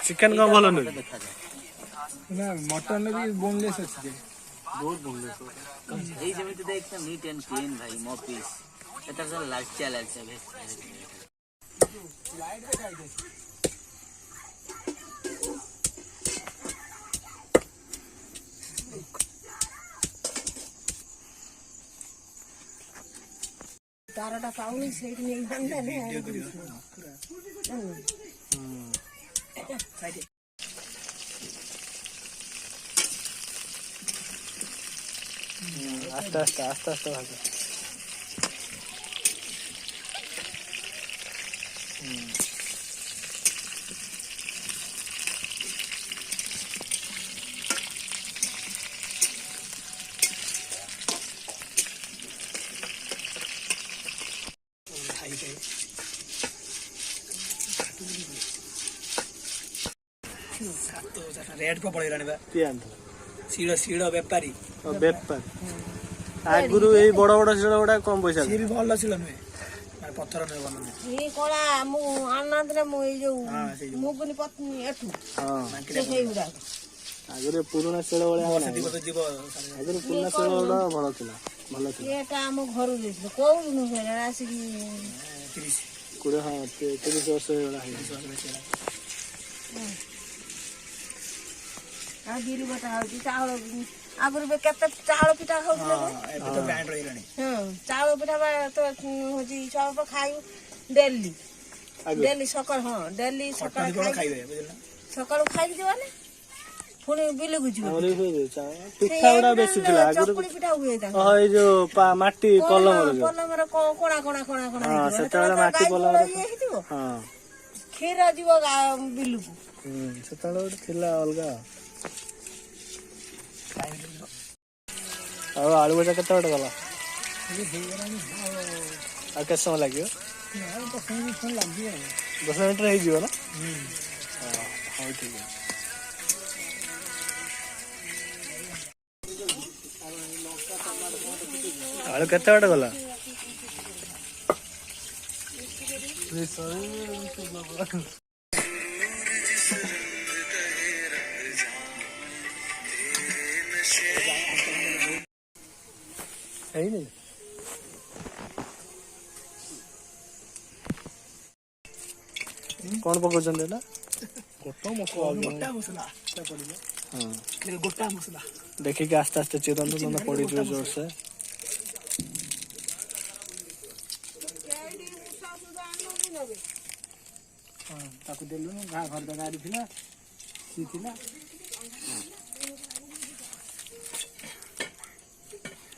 chicken का भल नुह ना मटन भी बोनलेस अच्छे बहुत बोनलेस देख नीट एंड क्लीन भाई मो पीस लालचा लालचा तारटा पाउनी सेट नहीं बंदा नहीं आस्ते आस्ते आस्ते आस्ते भाग रेट को पड़ेगा किए सीड़ बेपारी बेपार आगुरु ए बड़ बड़ शिड़ा गुड़ा कम पैसा सी भी भल शिल नुहे माने पत्थर नुहे बन ये कोला मु आनंदरे मु ए जो मुगुनी पत्नी एठू हां देखै उडा आगुरु पुराना शिड़ा वाला वर्ष दी बत जीव आगुरु पुराना शिड़ा गुड़ा भल थिला एटा हम घर देथिल कोउ नु फेरा आसी 30 कुड़े हां 30 वर्ष वाला है आ गिरी बटा होती चावल आगुरु बे केते चावल पिठा खाउले ए तो ब्रांड रहिलानी हां चावल पिठा बा तो होजी सब खाइयो डेली सकाळ हां डेली सकाळ खाइबे बुझला सकाळ खाइ दिवाने पुणी बिले गुजिबो हमरे हो पिठा गुड़ा बेसी थिला आगुरु चकुली पिठा हुए ता हां ए जो माटी पलम पलमर कोणा कोणा कोणा कोणा हां सेतला माटी पलम हां खीरा जीव बिलु सेतला थिला अलगा आलू भजा केते बट गला आ के समय लगियो 10 मिनट रही जीव ना हां ठीक है आलू केते बट गला है नहीं कौन पकाउछन देला गोटा मसला पड़िबो हां गोटा मसला देखि के आस्ते आस्ते चिरन तो न पड़ी जो जोर से हां ताको देलु न घर द गाड़ी थिला सी थिला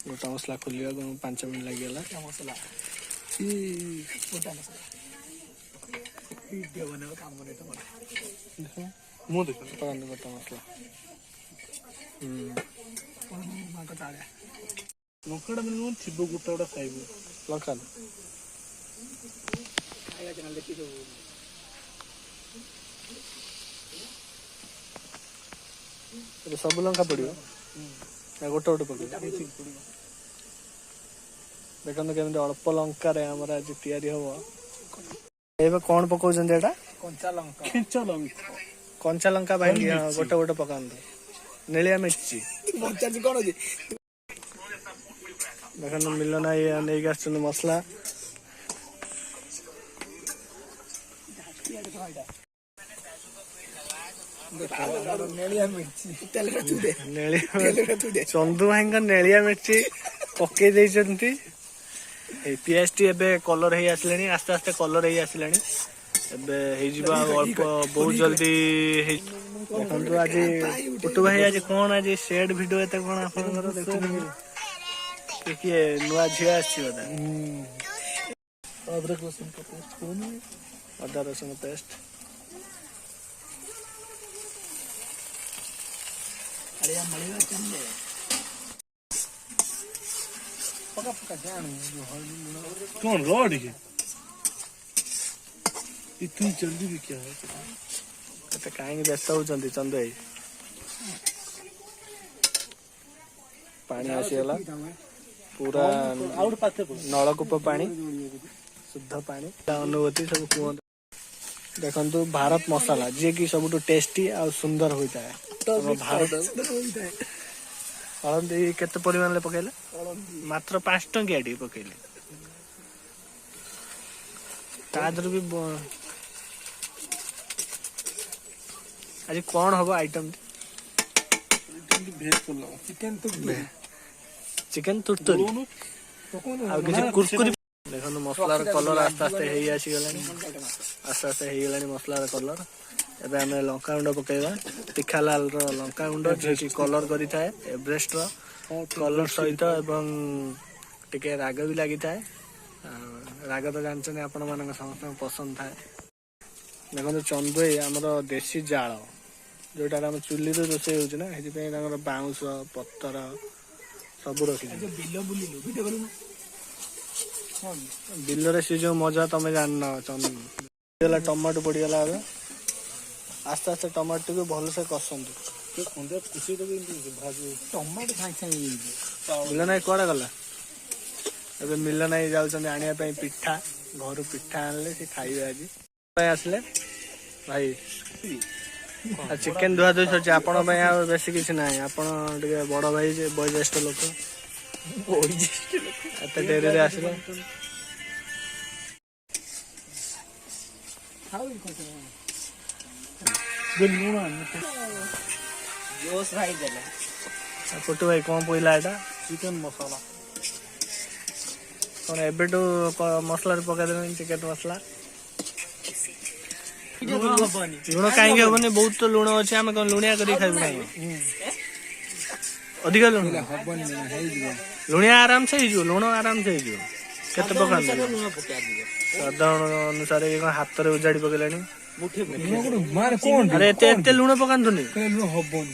गोटा मसला खोलिया 5 मिनट लगिगला मसला गोटा मसला वीडियो बनाओ काम करे तो देखो मु देखो पकान गोटा मसला मां का ताले लंकाड़ा मन थिबो गोटा गोटा खाइबो लंका आया चैनल देखि तो तो सब लंका पड़ियो या गोटा गोटा पड़ियो देखन केमते अल्प लंका रे हमरा आज तयारी होबो एबे कोन पकाउछन एटा कंचा लंका भाई गोटे गोटे पकान दे नेलिया मिर्ची बच्चा कोन जे देखन मिलन ये नै गाछन मसला नेलिया मिर्ची तेल रतु दे चंदू भाई नेलिया मिर्ची पकई देइछंती पियाज टी एबे कलर हे आसलेनी आस्ते आस्ते कलर हे आसलेनी एबे हे जिबा अल्प बहुत जल्दी देखंतु आज पुटु भाई आज कोन आज शेड वीडियो एते कोन आपनकर देखु कि नुआ झिया आछि बता अदरक लहसुन का पेस्ट कोन अदा रसुन पेस्ट अरे मलेगा चंदे पका पका जान जो हल्दी कौन लॉर्ड के इतनी जल्दी भी क्या है तो कहीं व्यस्त हो चंद भाई पानी आसीगला पूरा नलकूप पानी शुद्ध पानी अनुभूति सब कहते देखु भारत मसाला जी की सब टेस्टी और सुंदर होता है भारत हलदी केते परिमाण पकेले मात्र 5 टंकिया टी पकेले तादर भी आज कौन हम आइटम चिकेन तो चिकेन तुरतुरी आ किसी कुरकुरी देखो मसलार कलर आस्ते आस्ते हेई आसी गलानी आस्ते आस्ते हेई गलानी मसलार कलर एबे हमें लंका गुंड पकेबा तीखा लाल रो लंका गुंड जे कलर करी थाए एवरेस्ट रो कलर सहित एवं टिके राग भी लागि थाए राग तो जानछने आपण मानक समस्त पसंद थाए देखो चंदुई हमर देसी जाल जोटा हम चुली रोषे हो बाउंस पत्तर सब रखी बिल से जो मजा तुम जान टमाटो पड़गला आस्ते आस्ते टमाटो को भल से कसंतु मिल ना कड़ा गला ए मिल ना जाने पिठा घर पिठा आनले से खाइबे आज आसले भाई चिकेन धुआ धुई सर आपण बेस किसी ना आपण बड़ भाई बयोज्येष्ठ लोक एत डेरी आसले जोश भाई देले फोटो भाई कौन पड़ा एटा चिकेन मसाला कौन एबेटू मसला पकड़ चिकेन मसला लुण कहीं हेनी बहुत तो लुण अच्छे आम कौन लुणिया कर खाइबू कहीं अधिक लुण लुणिया आराम से हो लुण आराम से हो केते पकान साधारण अनुसार ये हाथ रे उजाड़ी पकेलानी मार कौन अरे एते एते लुण पकांतुनी हबन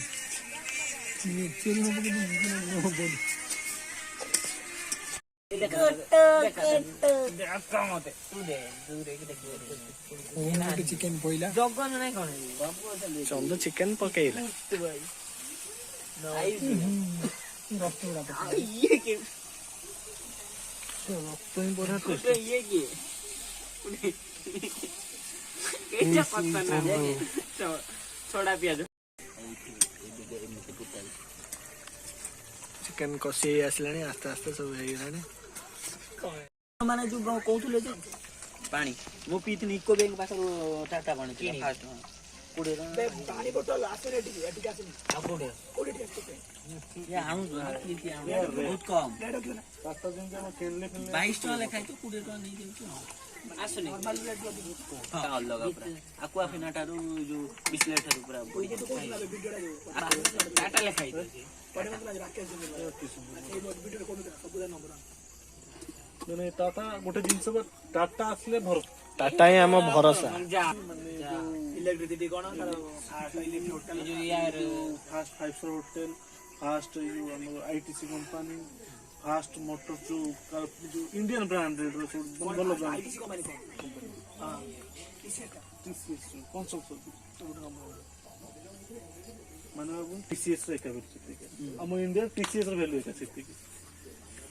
चिकेन पइला जगन नहीं कौन चंदू चिकेन पकेला ये के ये के क्या पता ना छोड़ा प्याज चिकेन कषि आसलानी आस्ते आस्ते सब हो माने जो कहतुले जे पानी मो पीतनी इको बैंक पासरो टाटा पानी थी फास्ट कोडे पानी बोतल आसे रेडी एटी आसे आ कोडे ये आनु बहुत कम 22 टका लेखाय तो 20 टका नहीं देउ आसने नॉर्मल रेट लगा पूरा आकुआ फिनाटारू जो 20 लीटर पूरा टाटा लेखाय टाटा गोटे जिनस टाटा आसले भर टाटा ही आम भरोसा इलेक्ट्रिसिटी कोन होटल जो यार fast 5 star hotel fast ITC company fast motor जो इंडियन ब्रांडेड रो भलो ब्रांड आईटीसी कंपनी हां टीसीएस कौन सब माने टीसीएस रे का हम इंडिया टीसीएस रो वैल्यू है सेति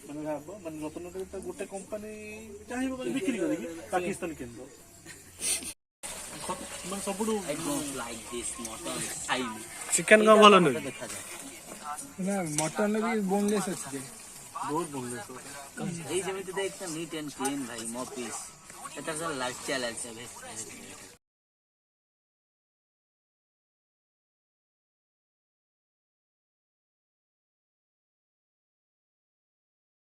माने भाबो माने रतन गोटे कंपनी चाहिबो माने बिक्री करी पाकिस्तान केंद्र माने सबुडू I don't like this mutton साइम चिकेन का भलो नहीं देखा जाए ना मटन भी बोनलेस अछि बहुत बोनलेस এই যেমিতি দেখছেন নিট এন্ড ক্লিন ভাই মপিস এটা লাইফ চ্যালেঞ্জ